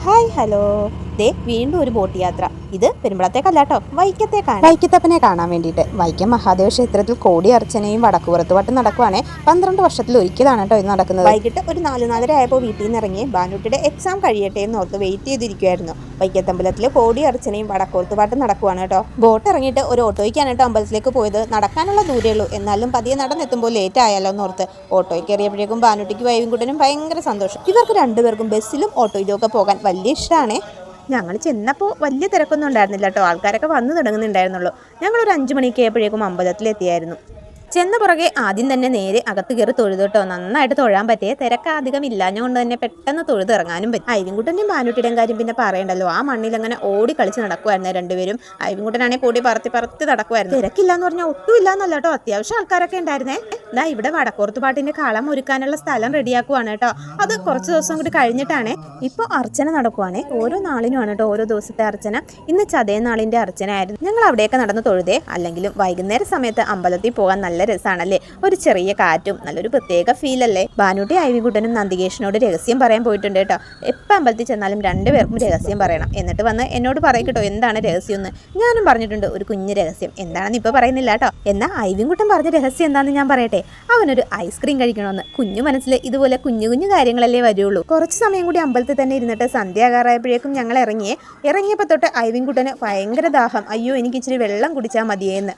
Hi hello. ദേ വീണ്ടും ഒരു boat യാത്ര. ഇത് പെരുമ്പളത്തേക്കല്ല കേട്ടോ, വൈക്കത്തേക്കാണ്. വൈക്കത്തപ്പനെ കാണാൻ വേണ്ടിയിട്ട് വൈക്കം മഹാദേവ ക്ഷേത്രത്തിൽ കോടി അർച്ചനയും വടക്കുപുറത്തുപാട്ടും നടക്കുവാണേ. 12 വർഷത്തിൽ ഒരിക്കലാണ് കേട്ടോ ഇത് നടക്കുന്നത്. വൈകിട്ട് ഒരു 4:30 ആയപ്പോൾ വീട്ടിൽ നിന്ന് ഇറങ്ങി ബാനുട്ടിയുടെ എക്സാം കഴിയട്ടെ എന്ന് ഓർത്ത് വെയിറ്റ് ചെയ്തിരിക്കുമായിരുന്നു. വൈക്കത്തമ്പലത്തിൽ കോടി അർച്ചനയും വടക്കുപുറത്തുപാട്ടും നടക്കുവാണ് കേട്ടോ. ബോട്ട് ഇറങ്ങിയിട്ട് ഒരു ഓട്ടോയ്ക്കാണ് കേട്ടോ അമ്പലത്തിലേക്ക് പോയത്. നടക്കാനുള്ള ദൂരേ ഉള്ളൂ, എന്നാലും പതിയെ നടന്നെത്തുമ്പോൾ ലേറ്റ് ആയാലോ എന്നോർത്ത് ഓട്ടോയ്ക്ക് കയറിയപ്പോഴേക്കും ബാനുട്ടിക്ക് വൈവിൻകുട്ടനും ഭയങ്കര സന്തോഷം. ഇവർക്ക് രണ്ടുപേർക്കും ബസ്സിലും ഓട്ടോയിലും ഒക്കെ പോകാൻ വലിയ ഇഷ്ടമാണ്. ഞങ്ങൾ ചെന്നപ്പോൾ വലിയ തിരക്കൊന്നും ഉണ്ടായിരുന്നില്ല കേട്ടോ, ആൾക്കാരൊക്കെ വന്നു തുടങ്ങുന്നുണ്ടായിരുന്നുള്ളൂ. ഞങ്ങളൊരു 5 മണിക്ക് ആയപ്പോഴേക്കും അമ്പലത്തിലെത്തിയായിരുന്നു. ചെന്ന പുറകെ ആദ്യം തന്നെ നേരെ അകത്ത് കയറി തൊഴുതു കേട്ടോ. നന്നായിട്ട് തൊഴാൻ പറ്റിയ തിരക്ക് അധികം ഇല്ലാഞ്ഞുകൊണ്ട് തന്നെ പെട്ടെന്ന് തൊഴുതിറങ്ങാനും പറ്റും. ഐവിൻകുട്ടൻ്റെയും ബാനുട്ടിയുടെയും കാര്യം പിന്നെ പറയണ്ടല്ലോ, ആ മണ്ണിൽ അങ്ങനെ ഓടി കളിച്ച് നടക്കുമായിരുന്നു രണ്ടുപേരും. ഐവിൻകുട്ടനാണെങ്കിൽ പൊടി പറത്തി നടക്കുമായിരുന്നു. തിരക്കില്ലാന്ന് പറഞ്ഞാൽ ഒട്ടും ഇല്ലാന്നല്ല കേട്ടോ, അത്യാവശ്യം ആൾക്കാരൊക്കെ ഉണ്ടായിരുന്നേ. ഇതാ ഇവിടെ വടക്കോർത്തുപാട്ടിന്റെ കളം ഒരുക്കാനുള്ള സ്ഥലം റെഡിയാക്കുവാണ് കേട്ടോ. അത് കുറച്ച് ദിവസം കൂടി കഴിഞ്ഞിട്ടാണ്. ഇപ്പോൾ അർച്ചന നടക്കുവാണേ. ഓരോ നാളിനുമാണ് കേട്ടോ ഓരോ ദിവസത്തെ അർച്ചന. ഇന്ന് ചതയനാളിന്റെ അർച്ചന ആയിരുന്നു. ഞങ്ങൾ അവിടെയൊക്കെ നടന്ന് തൊഴുതേ. അല്ലെങ്കിലും വൈകുന്നേര സമയത്ത് അമ്പലത്തിൽ പോകാൻ നല്ല രസമാണല്ലേ, ഒരു ചെറിയ കാറ്റും നല്ലൊരു പ്രത്യേക ഫീൽ അല്ലേ. ബാനുട്ടി ഐവിൻകുട്ടനും നന്ദികേശനോട് രഹസ്യം പറയാൻ പോയിട്ടുണ്ട് കേട്ടോ. എപ്പോൾ അമ്പലത്തിൽ ചെന്നാലും രണ്ടുപേർക്കും രഹസ്യം പറയണം. എന്നിട്ട് വന്ന് എന്നോട് പറയും കേട്ടോ എന്താണ് രഹസ്യം എന്ന്. ഞാനും പറഞ്ഞിട്ടുണ്ട് ഒരു കുഞ്ഞു രഹസ്യം, എന്താണെന്ന് ഇപ്പോൾ പറയുന്നില്ല കേട്ടോ. എന്നാൽ ഐവിൻകുട്ടൻ പറഞ്ഞ രഹസ്യം എന്താണെന്ന് ഞാൻ പറയട്ടെ. അവനൊരു ഐസ്ക്രീം കഴിക്കണമെന്ന്. കുഞ്ഞു മനസ്സിൽ ഇതുപോലെ കുഞ്ഞു കുഞ്ഞു കാര്യങ്ങളല്ലേ വരുള്ളൂ. കുറച്ച് സമയം കൂടി അമ്പലത്തിൽ തന്നെ ഇരുന്നിട്ട് സന്ധ്യാകാറായപ്പോഴേക്കും ഞങ്ങൾ ഇറങ്ങിയപ്പോൾ തൊട്ട് ഐവിൻകുട്ടന് ഭയങ്കര ദാഹം. അയ്യോ എനിക്ക് ഇച്ചിരി വെള്ളം കുടിച്ചാൽ മതിയെന്ന്.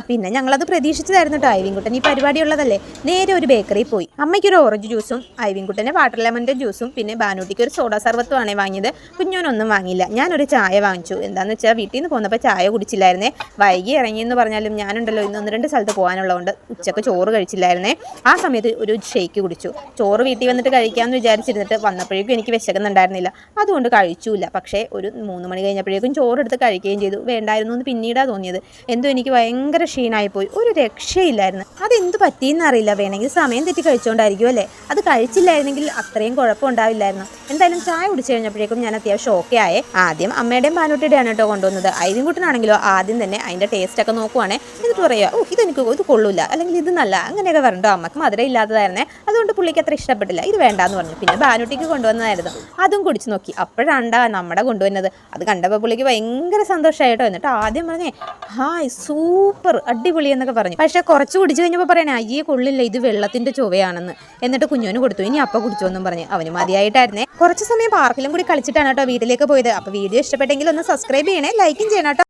പിന്നെ ഞങ്ങളത് പ്രതീക്ഷിച്ചതായിരുന്നു കേട്ടോ. ഐവിൻകുട്ടൻ ഈ പരിപാടി ഉള്ളതല്ലേ, നേരെ ഒരു ബേക്കറിയിൽ പോയി. അമ്മയ്ക്കൊരു ഓറഞ്ച് ജ്യൂസും ഐവിൻകുട്ടന് വാട്ടർ ലെമൻ്റെ ജ്യൂസും പിന്നെ ബാനുട്ടിക്ക് ഒരു സോഡ സർവത്തുമാണ് വാങ്ങിയത്. കുഞ്ഞോനൊന്നും വാങ്ങിയില്ല. ഞാനൊരു ചായ വാങ്ങിച്ചു. എന്താണെന്ന് വെച്ചാൽ വീട്ടിൽ നിന്ന് പോന്നപ്പോൾ ചായ കുടിച്ചില്ലായിരുന്നേ. വൈകി ഇറങ്ങിയെന്ന് പറഞ്ഞാലും ഞാനുണ്ടല്ലോ ഇന്ന് 1-2 സ്ഥലത്ത് പോകാനുള്ളതുകൊണ്ട് ഉച്ചക്ക് ചോറ് കഴിച്ചില്ലായിരുന്നേ. ആ സമയത്ത് ഒരു ഷേക്ക് കുടിച്ചു. ചോറ് വീട്ടിൽ വന്നിട്ട് കഴിക്കാമെന്ന് വിചാരിച്ചിരുന്നിട്ട് വന്നപ്പോഴേക്കും എനിക്ക് വിശക്കുന്നുണ്ടായിരുന്നില്ല, അതുകൊണ്ട് കഴിച്ചില്ല. പക്ഷേ ഒരു 3 മണി കഴിഞ്ഞപ്പോഴേക്കും ചോറെടുത്ത് കഴിക്കുകയും ചെയ്തു. വേണ്ടായിരുന്നു എന്ന് പിന്നീടാണ് തോന്നിയത്. എന്തോ എനിക്ക് ഭയങ്കര ക്ഷീണമായിപ്പോയി, ഒരു രക്ഷയില്ലായിരുന്നു. അതെന്ത് പറ്റിയെന്നറിയില്ല, വേണമെങ്കിൽ സമയം തെറ്റി കഴിച്ചുകൊണ്ടായിരിക്കും അല്ലേ. അത് കഴിച്ചില്ലായിരുന്നെങ്കിൽ അത്രയും കുഴപ്പമുണ്ടാവില്ലായിരുന്നു. എന്തായാലും ചായ കുടിച്ചു കഴിഞ്ഞപ്പോഴേക്കും ഞാൻ അത്യാവശ്യം ഓക്കെ ആയേ. ആദ്യം അമ്മയുടെയും ബാനുട്ടിയുടെയാണ് കേട്ടോ കൊണ്ടുവന്നത്. ഐവിൻകുട്ടനാണെങ്കിലോ ആദ്യം തന്നെ അതിൻ്റെ ടേസ്റ്റൊക്കെ നോക്കുവാണേ. എന്നിട്ട് പറയുക ഇത് കൊള്ളൂല, അല്ലെങ്കിൽ ഇത് നല്ല, അങ്ങനെയൊക്കെ പറഞ്ഞോ. അമ്മക്ക് മധുരം ഇല്ലാത്തതായിരുന്നേ, അതുകൊണ്ട് പുള്ളിക്ക് അത്ര ഇഷ്ടപ്പെട്ടില്ല, ഇത് വേണ്ടാന്ന് പറഞ്ഞു. പിന്നെ ബാനുട്ടിക്ക് കൊണ്ടുവന്നതായിരുന്നു, അതും കുടിച്ചു നോക്കി. അപ്പോഴാണ്ടാ നമ്മുടെ കൊണ്ടുവന്നത്. അത് കണ്ടപ്പോൾ പുള്ളിക്ക് ഭയങ്കര സന്തോഷമായി കേട്ടോ. എന്നിട്ട് ആദ്യം പറഞ്ഞേ ഹായ് സൂപ്പർ അടിപൊളി എന്നൊക്കെ പറഞ്ഞു. പക്ഷേ കുറച്ച് കുടിച്ചു കഴിഞ്ഞപ്പോൾ പറയണേ അയ്യേ കൊള്ളില്ല, ഇത് വെള്ളത്തിന്റെ ചുവയാണെന്ന്. എന്നിട്ട് കുഞ്ഞോന് കൊടുത്തു. ഇനി അപ്പം കുടിച്ചോന്നും പറഞ്ഞു. അവന് മതിയായിട്ടായിരുന്നേ. കുറച്ച് സമയം പാർക്കിലും കൂടി കളിച്ചിട്ടാണ് കേട്ടോ വീട്ടിലേക്ക് പോയത്. അപ്പോൾ വീഡിയോ ഇഷ്ടപ്പെട്ടെങ്കിൽ ഒന്ന് സബ്സ്ക്രൈബ് ചെയ്യണേ, ലൈക്കും ചെയ്യണം കേട്ടോ.